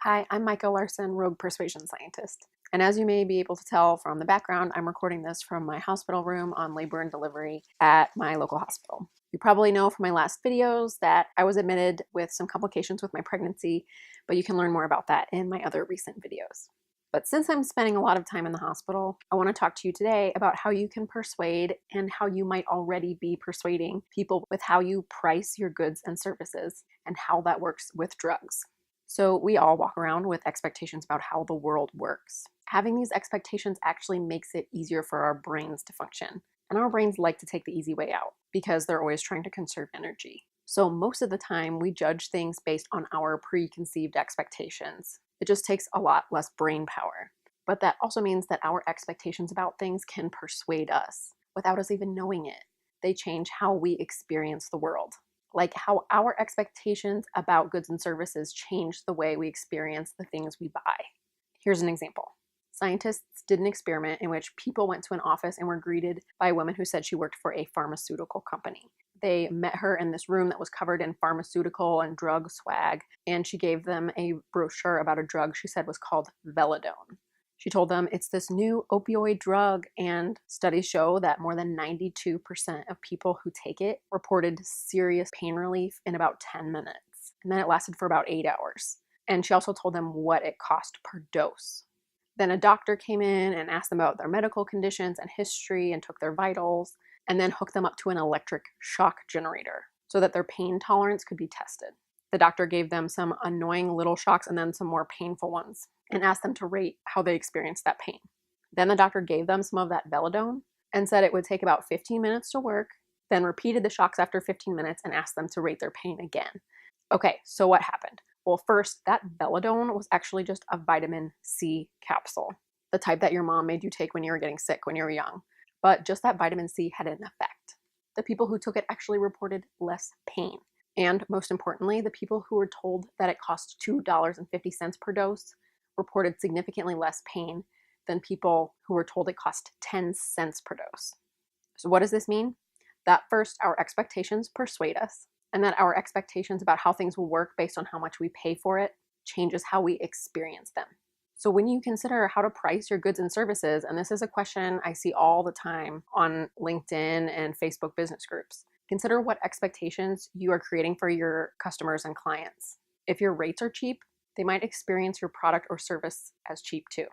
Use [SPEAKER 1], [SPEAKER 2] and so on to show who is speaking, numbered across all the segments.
[SPEAKER 1] Hi, I'm Micah Larsen, Rogue Persuasion Scientist. And as you may be able to tell from the background, I'm recording this from my hospital room on labor and delivery at my local hospital. You probably know from my last videos that I was admitted with some complications with my pregnancy, but you can learn more about that in my other recent videos. But since I'm spending a lot of time in the hospital, I want to talk to you today about how you can persuade and how you might already be persuading people with how you price your goods and services and how that works with drugs. So we all walk around with expectations about how the world works. Having these expectations actually makes it easier for our brains to function. And our brains like to take the easy way out because they're always trying to conserve energy. So most of the time we judge things based on our preconceived expectations. It just takes a lot less brain power. But that also means that our expectations about things can persuade us without us even knowing it. They change how we experience the world. Like how our expectations about goods and services change the way we experience the things we buy. Here's an example. Scientists did an experiment in which people went to an office and were greeted by a woman who said she worked for a pharmaceutical company. They met her in this room that was covered in pharmaceutical and drug swag, and she gave them a brochure about a drug she said was called Velladone. She told them it's this new opioid drug, and studies show that more than 92% of people who take it reported serious pain relief in about 10 minutes. And then it lasted for about 8 hours. And she also told them what it cost per dose. Then a doctor came in and asked them about their medical conditions and history and took their vitals, and then hooked them up to an electric shock generator so that their pain tolerance could be tested. The doctor gave them some annoying little shocks and then some more painful ones and asked them to rate how they experienced that pain. Then the doctor gave them some of that Velladone and said it would take about 15 minutes to work, then repeated the shocks after 15 minutes and asked them to rate their pain again. Okay, so what happened? Well, first, that Velladone was actually just a vitamin C capsule, the type that your mom made you take when you were getting sick when you were young. But just that vitamin C had an effect. The people who took it actually reported less pain. And most importantly, the people who were told that it cost $2.50 per dose reported significantly less pain than people who were told it cost 10 cents per dose. So what does this mean? That first, our expectations persuade us, and that our expectations about how things will work based on how much we pay for it changes how we experience them. So when you consider how to price your goods and services, and this is a question I see all the time on LinkedIn and Facebook business groups, consider what expectations you are creating for your customers and clients. If your rates are cheap, they might experience your product or service as cheap too.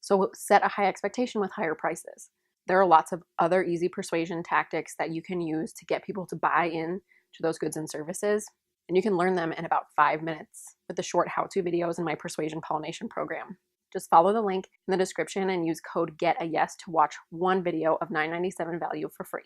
[SPEAKER 1] So set a high expectation with higher prices. There are lots of other easy persuasion tactics that you can use to get people to buy in to those goods and services, and you can learn them in about 5 minutes with the short how-to videos in my Persuasion Pollination program. Just follow the link in the description and use code GETAYES to watch one video of $9.97 value for free.